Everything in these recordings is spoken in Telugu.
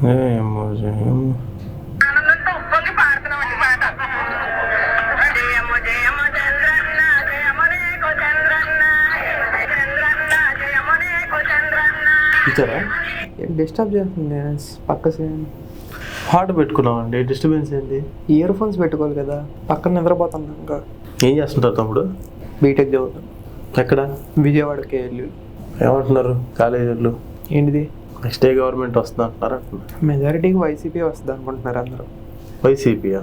ఏమో జయము. ఇచ్చారా? డిస్టర్బ్ చేస్తుంది పక్క హార్ట్ పెట్టుకున్నామండి, డిస్టర్బెన్స్ ఏంటి? ఇయర్ ఫోన్స్ పెట్టుకోవాలి కదా, పక్కన నిద్రపోతున్నా. ఇంకా ఏం చేస్తుంటారు తమ్ముడు? బీటెక్ చదువుతాను. ఎక్కడ? విజయవాడకి వెళ్ళి. ఏమంటున్నారు కాలేజీలు? ఏంటిది? నెక్స్ట్ డే గవర్నమెంట్ వస్తుంది అంటున్నారు. మెజారిటీకి వైసీపీ వస్తుంది అనుకుంటున్నారు అందరూ. వైసీపీయా?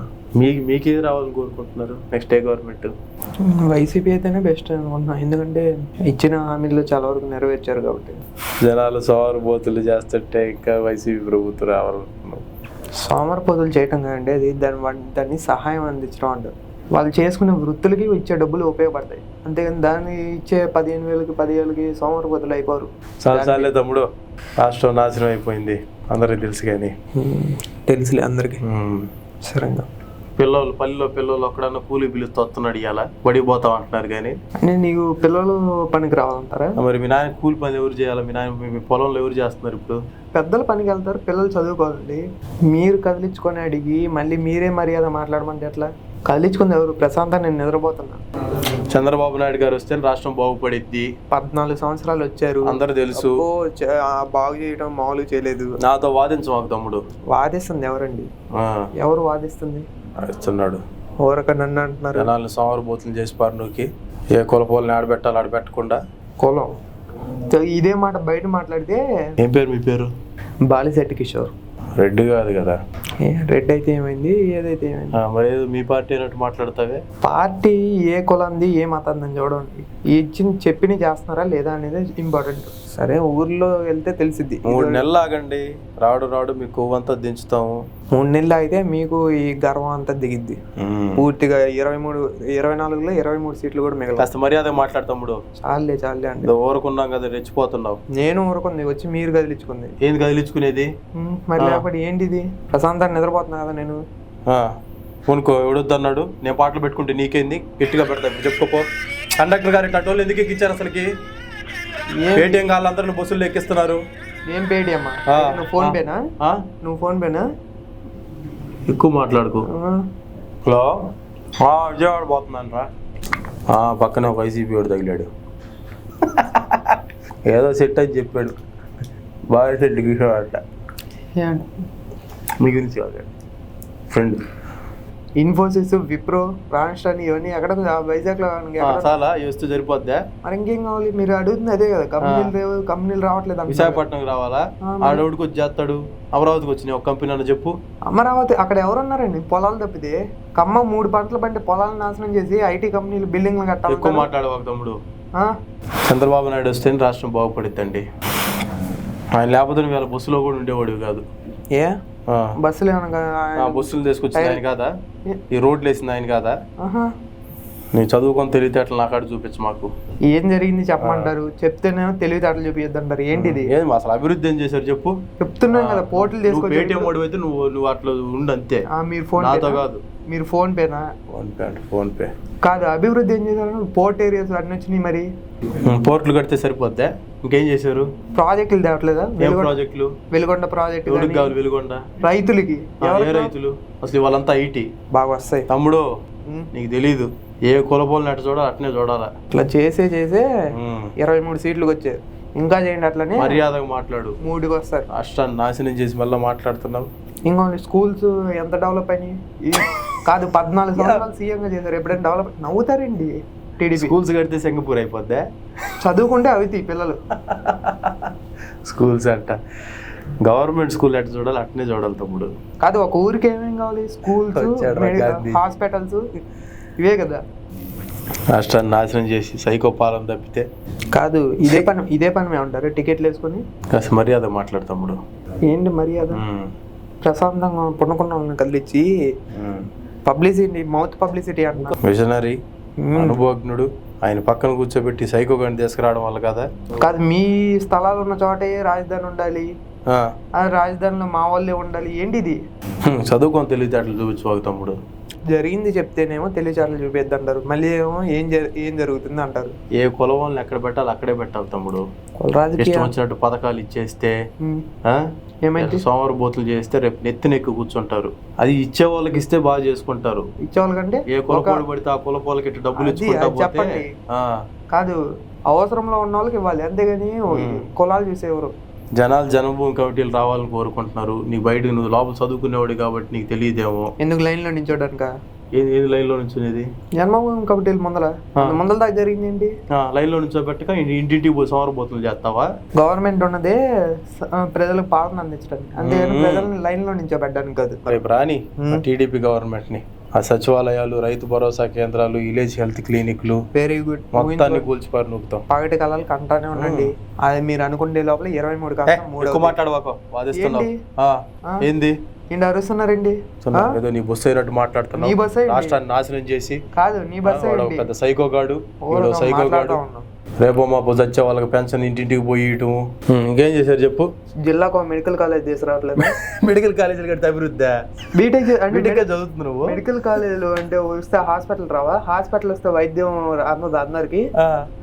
మీకేది రావాలని కోరుకుంటున్నారు నెక్స్ట్ డే గవర్నమెంట్? వైసీపీ అయితేనే బెస్ట్ అనుకుంటున్నా, ఎందుకంటే ఇచ్చిన హామీలు చాలా వరకు నెరవేర్చారు కాబట్టి. జనాలు సోమరిపోతులు చేస్తుంటే ఇంకా వైసీపీ ప్రభుత్వం రావాలనుకున్నాం. సోమరిపోతులు చేయటం కాదండి, అది దాన్ని సహాయం అందించడం అంటారు. వాళ్ళు చేసుకునే వృత్తులకి ఇచ్చే డబ్బులు ఉపయోగపడతాయి, అంతేగాని దాన్ని ఇచ్చే 15,000కి 10,000కి సోమరిపోతులు అయిపోరు. చాలాసార్లే తమ్ముడు, రాష్ట్రం నాశనం అయిపోయింది అందరికి తెలుసు. కానీ తెలుసులే అందరికి. సరేగా పల్లెలో పిల్లలు ఒక్కడన్నా కూలి పిలుస్తూ వస్తున్నాడు, ఇవాళ బడికి పోతాం అంటున్నారు. కానీ అంటే నీకు పిల్లలు పనికి రావాలంటారా? మరి మీ నాయన కూలి పని ఎవరు చేయాలి? మీ నాయన మీ పొలంలో ఎవరు చేస్తున్నారు ఇప్పుడు? పెద్దలు పనికి వెళ్తారు, పిల్లలు చదువుకోవాలండి. మీరు కదిలించుకొని అడిగి మళ్ళీ మీరే మర్యాద మాట్లాడమంటే ఎట్లా? కదిలించుకుంది ఎవరు? ప్రశాంతంగా నేను నిద్రపోతున్నా. చంద్రబాబు నాయుడు గారు వస్తే రాష్ట్రం బాగుపడిద్ది. 14 సంవత్సరాలు వచ్చారు, అందరూ తెలుసు. బాగు చేయడం మామూలు చేయలేదు. నాతో వాదించమాకు తమ్ముడు. వాదిస్తుంది ఎవరండి? ఎవరు వాదిస్తుంది? ఇస్తున్నాడు ఊరక నన్ను అంటున్నారు. జనాలను సోమరిపోతులు చేసి పార్నుకి ఏ కులపోలని ఆడబెట్టాలి, ఆడబెట్టకుండా కులం. ఇదే మాట బయట మాట్లాడితే. ఏం పేరు మీ పేరు? బాలిశెట్టి కిషోర్. రెడ్డి కాదు కదా? రెడ్ అయితే ఏమైంది, ఏదైతే ఏమైంది. మరి ఏదో మీ పార్టీ అన్నట్టు మాట్లాడతావే. పార్టీ ఏ కులంది ఏ మతాన్ని చూడండి, చెప్పిన చేస్తున్నారా లేదా అనేది ఇంపార్టెంట్. సరే ఊర్లో వెళ్తే తెలిసిద్ది. 3 నెలలు ఆగండి, రాడు మీకు కొవ్వంతా దించుతాము. 3 నెలలు అయితే మీకు ఈ గర్వం అంతా దిగిద్ది పూర్తిగా. 24లో 23 సీట్లు కూడా మిగతా. కాస్త మర్యాద మాట్లాడతాముడు. చాలే అండి, ఊరుకున్నాం కదా, రెచ్చిపోతున్నావు. నేను ఊరుకుంది, వచ్చి మీరు కదిలించుకుంది. ఏంది కదిలించుకునేది? మరి లేకపోతే ఏంటిది? ప్రశాంతాన్ని నిద్రపోతున్నా కదా నేను. కొనుక్కో, ఎవడొద్దు అన్నాడు? నేను పాటలు పెట్టుకుంటే నీకేంది? గట్టిగా పెడతా చెప్పుకోపో. కండక్టర్ గారు ఇట్లా ఎందుకు ఎక్కించారు అసలుకి? పేటీఎం వాళ్ళందరూ బస్సులు ఎక్కిస్తున్నారు. ఏం పేటీఎం? నువ్వు ఫోన్ పేనా? నువ్వు ఫోన్ పేనా? ఎక్కువ మాట్లాడుకో. హలో, విజయవాడ పోతున్నాను రా. పక్కన ఒక వైసీపీ వాడు తగిలాడు. ఏదో సెట్ అని చెప్పాడు. బాగా సెట్ కిషోర్ అంట. మీ గురించి కాదు, ఫ్రెండ్. ఇన్ఫోసిస్, విప్రో, రాన్స్టాన్ ఇవన్నీ ఎక్కడ? వైజాగ్ లో చాలా వస్తూ సరిపోద్దా? మరి ఇంకేం కావాలి? మీరు అడుగుతుంది అదే కదా. కంపెనీలు రావట్లేదు. విశాఖపట్నంకి రావాలా? ఆడవుడికి వచ్చి చేస్తాడు. అమరావతికి వచ్చినాయి ఒక కంపెనీ అని చెప్పు. అమరావతి అక్కడ ఎవరున్నారండి? పొలాలు తప్పితే ఖమ్మం 3 పంటలు పంటే పొలాలను నాశనం చేసి ఐటీ కంపెనీలు బిల్డింగ్లు కట్టాలి. ఎక్కువ మాట్లాడవాక తమ్ముడు. చంద్రబాబు నాయుడు వస్తే రాష్ట్రం బాగుపడిద్దండి. ఆయన లేకపోతే వీళ్ళ బస్సులో కూడా ఉండేవాడు కాదు. ఏ బస్సులు బస్సులు తీసుకొచ్చింది ఆయన కాదా? ఈ రోడ్లు వేసింది ఆయన కాదా? నేను చదువుకొని తెలివితేటలు నాకాడు చూపించు మాకు. ఏం జరిగింది చెప్పమంటారు? చెప్తేనేమో తెలివితేటలు చూపించద్దు అంటారు. ఏంటిది? ఏం అసలు అభివృద్ధి ఏం చేశారు చెప్పు. చెప్తున్నాను కదా, పోర్టులు తీసుకొచ్చి. పేటీఎం వాడు అయితే నువ్వు అట్లా ఉండు అంతే. మీరు ఫోన్ నాతో కాదు. మీరు ఫోన్ పేనా? ఫోన్ పే కాదు. అభివృద్ధి ఏం చేశారు? పోర్ట్ ఏరియాస్ అన్ని వచ్చినాయి. మరి పోర్టులు కడితే సరిపోద్దా? ఇంకేం చేశారు? ప్రాజెక్టులు తేవట్లేదా? ప్రాజెక్టులు? వెలుగొండ ప్రాజెక్ట్. ఎవరికి కావాలి వెలుగొండ? రైతులకి. ఏ రైతులు? అసలు వాళ్ళంతా ఐటీ. బాగా వస్తాయి తమ్ముడు, నీకు తెలీదు. ఏ కులపోలని అట్లా చూడాలి, అట్నే చూడాలా. అట్లా చేసే 23 సీట్లకు వచ్చారు. ఇంకా చేయండి అట్లనే. మర్యాదగా మాట్లాడు. 3కి వస్తారు. రాష్ట్రాన్ని నాశనం చేసి మళ్ళీ మాట్లాడుతున్నావు. ఇంకా స్కూల్స్ ఎంత డెవలప్ అయినాయి? కాదు, 14 సంవత్సరాలు సీఎంగా చేశారు. ఎప్పుడైనా డెవలప్? నవ్వుతారండి. టీడీపీ స్కూల్స్ కడితే సింగపూర్ అయిపోద్దా? చదువుకుంటే అవి పిల్లలు. స్కూల్స్ అంట. గవర్నమెంట్ స్కూల్ ఎట్లా చూడాలి అట్నే చూడాలి తమ్ముడు. కాదు, ఒక ఊరికి ఏమేమి కావాలి? స్కూల్స్, హాస్పిటల్స్, ఇవే కదా. రాష్ట్రాన్ని నాశనం చేసి సైకో పాలన తప్పితే కాదు. ఇదే పని మేము ఉంటారు టికెట్లు వేసుకొని. కాస్త మర్యాద మాట్లాడు తమ్ముడు. ఏంటి మర్యాద? ప్రశాంతంగా పుణ్యకుండా కదిలిచ్చి పబ్లిసిటీ, మౌత్ పబ్లిసిటీ అంటున్నా. విజనరీ, అనుభవజ్ఞుడు, ఆయన పక్కన కూర్చోబెట్టి సైకో గండి తీసుకురావడం వల్ల కదా. కాదు, మీ స్థలాలు ఉన్న చోటే రాజధాని ఉండాలి. రాజధానిలో మా వాళ్ళే ఉండాలి. ఏంటిది? చదువుకొని తెలివితేటలు చూపించుకోక తమ్ముడు. జరిగింది చెప్తేనేమో తెలివిచాట్లు చూపిద్దంటారు, మళ్ళీ ఏమో ఏం జరుగుతుంది అంటారు. ఏ కులం వాళ్ళని ఎక్కడ పెట్టాలి అక్కడే పెట్టాలి తమ్ముడు. రాజకీయ ఇష్టం వచ్చినట్టు పథకాలు ఇచ్చేస్తే ఏమైతే సోమరబోతులు చేస్తే రేపు నెత్తినెక్కి కూర్చుంటారు. అది ఇచ్చే వాళ్ళకి ఇస్తే బాగా చేసుకుంటారు. ఇచ్చేవాళ్ళకంటే ఏ కులపోడు పడితే ఆ కులపోలకి ఇట్లా డబ్బులు ఇచ్చుకుంటా పోతే చెప్పండి. కాదు, అవసరంలో ఉన్న వాళ్ళకి ఇవ్వాలి, అంతేగాని కులాలు చూసేవారు. జనాలు జనభూమి కమిటీలు రావాలని కోరుకుంటున్నారు. నీకు బయట నువ్వు లోపల చదువుకునేవాడు కాబట్టి నీకు తెలియదేమో. ఎందుకు లైన్లో నించోడానిక? ఏది లైన్లో నుంచునేది? జన్మభూమి కమిటీలు ముందల దాకా జరిగింది ఏంటి? లైన్లో నుంచోబెట్టక ఇంటింటికి పోయి సోమరబోతులు చేస్తావా? గవర్నమెంట్ ఉన్నదే ప్రజలకు పాలన అందించడానికి, అంతేగాని ప్రజలను లైన్లో నించోబెట్టడానికి కాదు. రేపు రాని టీడీపీ గవర్నమెంట్ ని ఆ సచివాలయాలు, రైతు భరోసా కేంద్రాలు, విలేజ్ హెల్త్ క్లినిక్లు వెరీ గుడ్ మొత్తాన్ని కూల్చిపారు నూకుతాం. పగటి కళలు కంటానే ఉండండి. అది మీరు అనుకునే లోపల 23 కాస్త 3 మాట్లాడవాకో వాదిస్తున్నావు. ఏంది అరుస్తున్నారండి? ఏదో నీ బస్సు అయినట్టు మాట్లాడుతున్నావు. రాష్ట్రాన్ని నాశనం చేసి కాదు, నీ బస్సు పెద్ద సైకోగాడు. రేపో మా వచ్చే వాళ్ళకి పెన్షన్ ఇంటింటికి పోయి ఇంకేం చేశారు చెప్పు? జిల్లాకు మెడికల్ కాలేజ్ తీసుకురావట్లేదు. మెడికల్ కాలేజీలు కడితే అభివృద్ధి? బీటెక్ చదువుతుంది నువ్వు. మెడికల్ కాలేజీలు అంటే వస్తే హాస్పిటల్ రావా? హాస్పిటల్ వస్తే వైద్యం అన్నది అందరికి.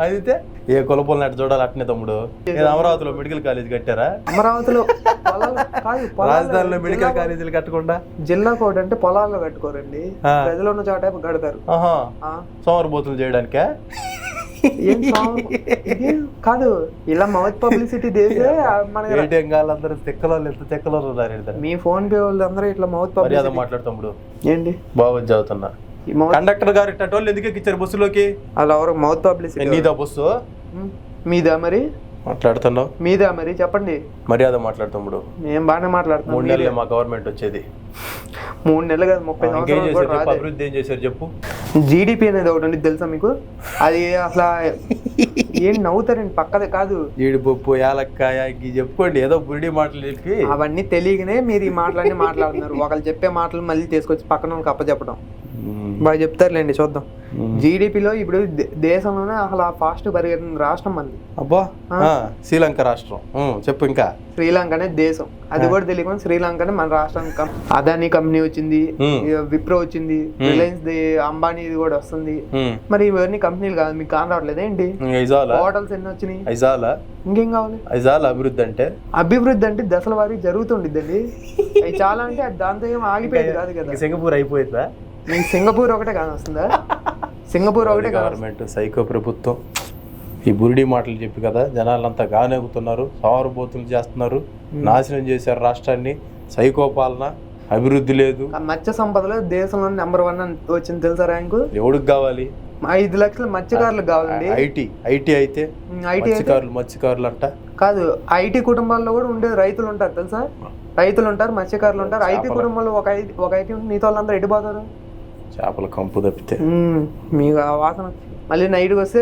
అయితే ఏ కులపోలని అట్లా చూడాలి అట్నే తమ్ముడు. అమరావతిలో మెడికల్ కాలేజ్ కట్టారా? అమరావతిలో రాజధానిలో మెడికల్ కాలేజీలు కట్టకుండా జిల్లా కోడ్ అంటే పొలాల్లో కట్టుకోరండి, ప్రజలు ఉన్న చోట కడతారు. సోమరబోతులు చేయడానికే కాదు, ఇలా మౌత్ పబ్లిసిటీ చేసే అందరూ తెక్కలో ఉన్నారు. మీ ఫోన్ పే వాళ్ళు అందరూ ఇట్లా మౌత్ పబ్లిసిటీ మాట్లాడుతాడు. ఏంటి బాగా చదువుతున్నా. కండక్టర్ గారు ఇట్టోళ్ళు ఎందుకు ఎక్కించారు బస్సులోకి? అలా ఎవరు మౌత్ పబ్లిసిటీ? నీదా బస్సు? మీదా మరి? మాట్లాడుతున్నావు మీదా మరి? చెప్పండి. మర్యాద మాట్లాడుతాడు. మేము బాగానే మాట్లాడుతున్నాం. 3 నెలలు మా గవర్నమెంట్ వచ్చేది. 3 నెలలు కాదు, 30 సంవత్సరాలు. అభివృద్ధి ఏం చేశారు చెప్పు? జీడిపి అనేది ఒకటి ఉంది తెలుసా మీకు? అది అసలు ఏం నవ్వుతారండి, పక్కదే కాదు. జీడిపప్పు, యాలక్కాయ చెప్పుకోండి, ఏదో బురిడి మాటలు చెప్పి అవన్నీ తెలియకనే మీరు ఈ మాటలన్నీ మాట్లాడుతున్నారు. ఒకళ్ళు చెప్పే మాటలు మళ్ళీ తీసుకొచ్చి పక్కన వాళ్ళకి అప్పచెప్పడం బాగా చెప్తారులేండి, చూద్దాం. జీడిపిలో ఇప్పుడు దేశంలోనే అసలు ఫాస్ట్ పరిగెత్తున్న రాష్ట్రం మంది. అబ్బా, శ్రీలంక రాష్ట్రం. చెప్పు ఇంకా. శ్రీలంక అనేది దేశం, అది కూడా తెలియకుండా శ్రీలంకనే మన రాష్ట్రానికి. అదానీ కంపెనీ వచ్చింది, విప్రో వచ్చింది, రిలయన్స్ అంబానీ కూడా వస్తుంది. మరి ఇవన్నీ కంపెనీలు కాదు, మీకు కాని రావట్లేదు ఏంటి? హోటల్స్ ఎన్ని వచ్చినాయి? ఇంకేం కావాలి? అభివృద్ధి అంటే దశల వారీ జరుగుతుండిద్దండి. అవి చాలా అంటే దాంతో ఏం ఆగిపోయేది కాదు కదా. సింగపూర్ అయిపోయిందా? మీకు సింగపూర్ ఒకటే కాదు వస్తుందా? సింగపూర్ ఒకటే గవర్నమెంట్ సైకో ప్రభుత్వం. ఈ బురిడి మాటలు చెప్పి కదా జనాలంతా గానెగుతున్నారు, సోమరబోతులు చేస్తున్నారు, నాశనం చేశారు రాష్ట్రాన్ని. సైకో పాలన, అభివృద్ధి లేదు. మత్స్య సంపదలో దేశంలో నెంబర్ 1 వచ్చింది తెలుసా ర్యాంకు? ఎవడికి కావాలి? 5 లక్షల మత్స్యకారులకు కావాలండి. ఐటీ అయితే మత్స్యకారులు అంట కాదు, ఐటీ కుటుంబాల్లో కూడా ఉండేది రైతులు ఉంటారు తెలుసా? రైతులు ఉంటారు, మత్స్యకారులు ఉంటారు. ఐటీ కుటుంబంలో ఒక ఐటీ నీతో వాళ్ళందరూ ఎడిపోతారు. చేపల కంపు తప్పితే మీకు ఆ వాసన. మళ్ళీ నైట్కి వస్తే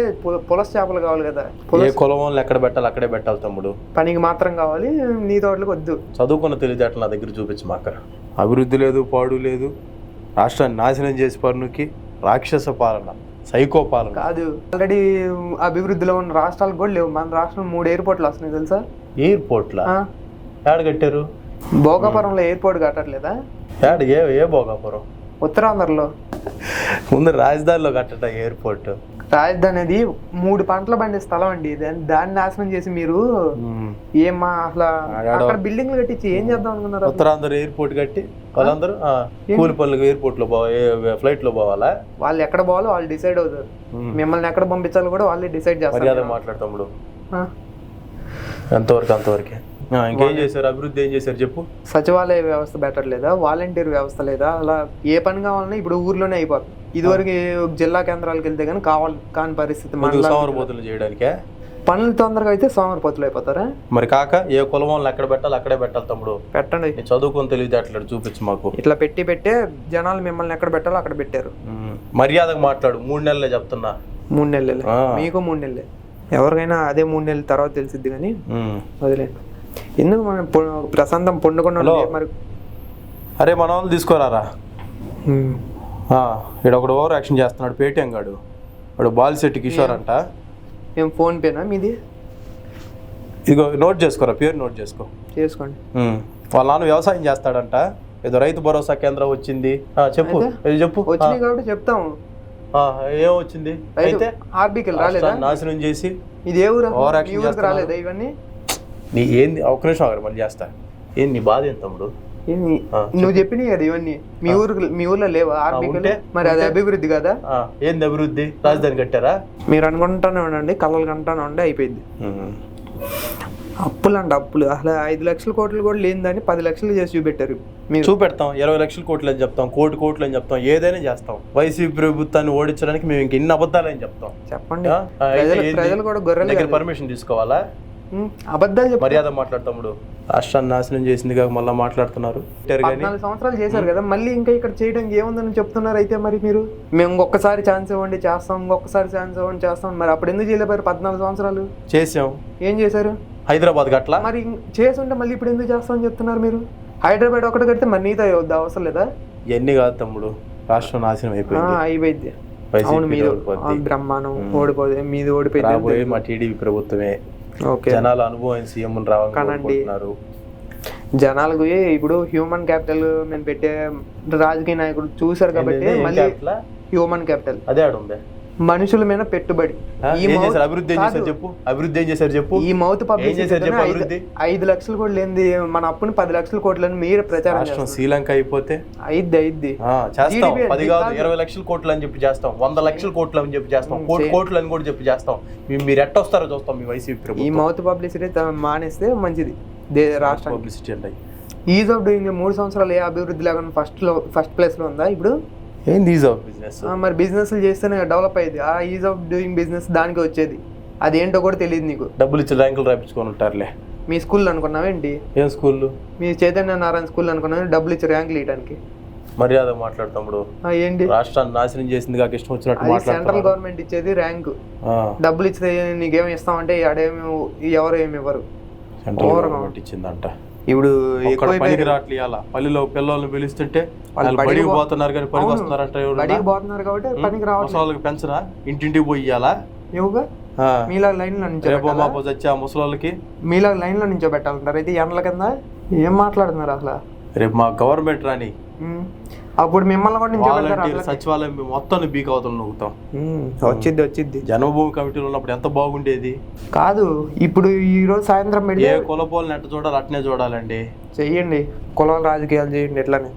పులస చేపలు కావాలి కదా. ఏ కులం వాళ్ళు ఎక్కడ పెట్టాలి అక్కడే పెట్టాలి తమ్ముడు. పనికి మాత్రం కావాలి, నీ తోటలకు వద్దు. చదువుకున్న తెలివితేటలు నా దగ్గర చూపించి మాక. అభివృద్ధి లేదు, పాడు లేదు, రాష్ట్రాన్ని నాశనం చేసి పన్నుకి రాక్షస పాలన, సైకో పాలన. కాదు, ఆల్రెడీ అభివృద్ధిలో ఉన్న రాష్ట్రాలకు కూడా లేవు. మన రాష్ట్రం 3 ఎయిర్పోర్ట్లు వస్తున్నాయి తెలుసా? ఎయిర్పోర్ట్లా? ఏడ కట్టారు? భోగాపురంలో ఎయిర్పోర్ట్ కట్టట్లేదా? ఏ భోగాపురం? ఉత్తరాంధ్రలో. ముందు రాజధానిలో కట్టట ఎయిర్పోర్ట్. రాజధాని అది 3 పంటలు పండే స్థలం అండి. దాన్ని నాశనం చేసి మీరు ఏమా అసలు అక్కడ బిల్డింగ్లు కట్టించి ఏం చేద్దాం అనుకున్నారు? ఉత్తరాంధ్ర ఎయిర్పోర్ట్ కట్టి వాళ్ళందరూ కూలి పనులకు ఎయిర్పోర్ట్ లో ఫ్లైట్ లో పోవాలా? వాళ్ళు ఎక్కడ పోవాలో వాళ్ళు డిసైడ్ అవుతారు. మిమ్మల్ని ఎక్కడ పంపించాలో కూడా వాళ్ళే డిసైడ్ చేస్తారు. మాట్లాడతాడు అంతవరకే. ఇంకేం చేశారు? అభివృద్ధి ఏం చేశారు చెప్పు? సచివాలయ వ్యవస్థ బెటర్ లేదా? వాలంటీర్ వ్యవస్థ లేదా? అలా ఏ పని కావాలన్నా ఇప్పుడు ఊర్లోనే అయిపోతుంది. ఇదివరకు జిల్లా కేంద్రాలకు వెళ్తే కానీ కాని పరిస్థితి. సోమరబోతులు చేయడానికే పనులు తొందరగా అయితే సోమరపోతులు అయిపోతారా? మరి కాక ఏ కులం వాళ్ళు ఎక్కడ పెట్టాలి అక్కడే పెట్టాలి తమ్ముడు. పెట్టండి, చదువుకొని తెలియదు చూపించు మాకు. ఇట్లా పెట్టే జనాలు మిమ్మల్ని ఎక్కడ పెట్టాలో అక్కడ పెట్టారు. మర్యాదగా మాట్లాడు. 3 నెలలే చెప్తున్నా. 3 నెలలే మీకు? 3 నెలలే ఎవరికైనా అదే 3 నెలల తర్వాత తెలిసిద్ది కానీ వదిలేండి. ఎందుకు మనం ప్రశాంతం పండుకుండా మరి. అరే మన వాళ్ళు తీసుకోరారా? ఇక్కడ ఒకడు ఓవర్ యాక్షన్ చేస్తున్నాడు, పేటిఎం గాడు. వాడు బాలిశెట్టి కిషోర్ అంట. ఏం ఫోన్ పేనా మీది? ఇదిగో నోట్ చేసుకోరా, పేరు నోట్ చేసుకోండి. వాళ్ళ నాన్న వ్యవసాయం చేస్తాడంట. ఏదో రైతు భరోసా కేంద్రం వచ్చింది. చెప్పు ఏదో చెప్పు. వచ్చినాయి కాబట్టి చెప్తాము. ఏం వచ్చింది అయితే? ఆర్బికల్ రాలేదా? నాశనం చేసి ఇది ఏ ఊరు? ఈ ఊరికి రాలేదా ఇవన్నీ? నీ ఏంది? ఒక్క నిమిషం ఆగరు, మళ్ళీ చేస్తా. ఏంది నీ బాధ ఏంటి తమ్ముడు? నువ్వు చెప్పినాయి కదా ఇవన్నీ. మీ ఊర్లో లేవా ఆర్బికల్? మరి అది అభివృద్ధి కదా? ఏంది అభివృద్ధి? రాజధాని కట్టారా? మీరు అనుకుంటానే ఉండండి, కళ్ళలు కంటానే ఉండి అయిపోయింది. అప్పులు అంటే అప్పులు అసలు 5 లక్షల కోట్లు కూడా లేనిదాన్ని 10 లక్షలు చేసి చూపెట్టారు. మీరు చూపెడతాం, 20 లక్షల కోట్లు అని చెప్తాం, కోట్లు అని చెప్తాం, ఏదైనా చేస్తాం. వైసీపీ ప్రభుత్వాన్ని ఓడించడానికి మేము ఇంక ఎన్ని అబద్ధాలు అని చెప్తాం. చెప్పండి. ప్రజలు కూడా గొర్రెలు పర్మిషన్ తీసుకోవాలా? అబద్ధాలు మర్యాద మాట్లాడతాముడు. రాష్ట్రాన్ని నాశనం చేసింది కాక మళ్ళీ మాట్లాడుతున్నారు. 14 సంవత్సరాలు చేశారు కదా, మళ్ళీ ఇంకా ఇక్కడ చేయడానికి ఏముందని చెప్తున్నారు. అయితే మరి మీరు మేము ఇంకొకసారి ఛాన్స్ ఇవ్వండి చేస్తాం, ఇంకొకసారి ఛాన్స్ ఇవ్వండి చేస్తాం. మరి అప్పుడు ఎందుకు చేయలేపారు? 14 సంవత్సరాలు చేసాం. ఏం చేశారు? హైదరాబాద్ గట్లా మరి చేసి ఉంటే మళ్ళీ ఇప్పుడు ఎందుకు చేస్తామని చెప్తున్నారు మీరు? హైదరాబాద్ ఒకటి కడితే మరి నీతో వద్ద అవసరం లేదా? ఇవన్నీ కాదు తమ్ముడు, రాష్ట్రం నాశనం అయిపోయింది. అవును, మీది బ్రహ్మాండం ఓడిపోతే మీది ఓడిపోయింది. మా టీడీపీ ప్రభుత్వమే. జనాల అనుభవం సీఎం రావాలనుకుంటున్నారు. జనాలకు ఇప్పుడు హ్యూమన్ క్యాపిటల్ నేను పెట్టే రాజకీయ నాయకుడు చూసారు కాబట్టి మళ్ళీ హ్యూమన్ క్యాపిటల్ అదే ఆడుంది. మనుషుల మీద పెట్టుబడి. అభివృద్ధి ఏం చేశారు చెప్పు? అభివృద్ధి ఏం చేశారు చెప్పు? ఈ మౌత్ పబ్లిసిటీ 5 లక్షలు కూడా లేనిది మన అప్పుని 10 లక్షల కోట్లని మీరు ప్రచారం చేస్తారు. శ్రీలంక అయిపోతే అయిద్ది చేస్తాం. 10 కాదు 20 లక్షల కోట్లు అని చెప్పి చేస్తాం, 100 లక్షల కోట్లు అని చెప్పి చేస్తాం, కోట్లు అని కూడా చెప్పి చేస్తాం. మీరు ఎట్టొస్తారో చూస్తాం మీ వైసీపీ ప్రభుత్వం. ఈ మౌత్ పబ్లిసిటీ మానేస్తే మంచిది రాష్ట్రం. పబ్లిసిటీ అంటే ఈజ్ ఆఫ్ డూయింగ్ 3 సంవత్సరాలు ఏ అభివృద్ధి లేకుండా ఫస్ట్ ప్లేస్ లో ఉందా ఇప్పుడు? ఏంది ఈజ్ ఆఫ్ బిజినెస్? మరి బిజినెస్ చేస్తేనే డెవలప్ అయ్యేది. ఆ ఈజ్ ఆఫ్ డూయింగ్ బిజినెస్ దానికి వచ్చేది. అదేంటో కూడా తెలియదు నీకు. డబ్బులు ఇచ్చి ర్యాంకులు రాయించుకొని ఉంటారులే. మీ స్కూల్ అనుకున్నావేంటి? ఏం స్కూల్? మీ చైతన్య నారాయణ స్కూల్ అనుకున్నావు, డబ్బులు ఇచ్చి ర్యాంకులు ఇవ్వడానికి. మర్యాద మాట్లాడతాడు. ఏంటి రాష్ట్రాన్ని నాశనం చేసింది కాక ఇష్టం వచ్చినట్టు. సెంట్రల్ గవర్నమెంట్ ఇచ్చేది ర్యాంకు. డబ్బులు ఇస్తే నీకేమి ఇస్తామంటే ఆడేమి ఎవరు ఏమి ఇవ్వరు. సెంట్రల్ గవర్నమెంట్ ఇచ్చిందంట. ఇప్పుడు పనికి రావట్లేదు. పల్లెలో పిల్లల్ని పిలుస్తుంటే వాళ్ళు బడికి పోతున్నారు కానీ పనికి వస్తున్నారంట. బడికి పోతున్నారు కాబట్టి పనికి రావట్లేదు. వాళ్ళకి పెంచనా? ఇంటింటికి పోయి ఇవ్వాలా? మీలా లైన్ లో వచ్చి ఆ ముసలి మీలా లైన్ లో నుంచో పెట్టాలంటారు. అయితే ఎండల కింద ఏం మాట్లాడుతున్నారు అసలు? రేపు మా గవర్నమెంట్ రాని అప్పుడు మిమ్మల్ని కూడా సచివాలయం మొత్తం బీక్ అవతల నొక్కుతాం. వచ్చిద్ది. జన్మభూమి కమిటీలో ఉన్నప్పుడు ఎంత బాగుండేది కాదు. ఇప్పుడు ఈ రోజు సాయంత్రం ఏ కులపోలని ఎట్ట చూడాలి అట్నే చూడాలండి. చెయ్యండి, కులాల రాజకీయాలు చేయండి ఎట్లానే.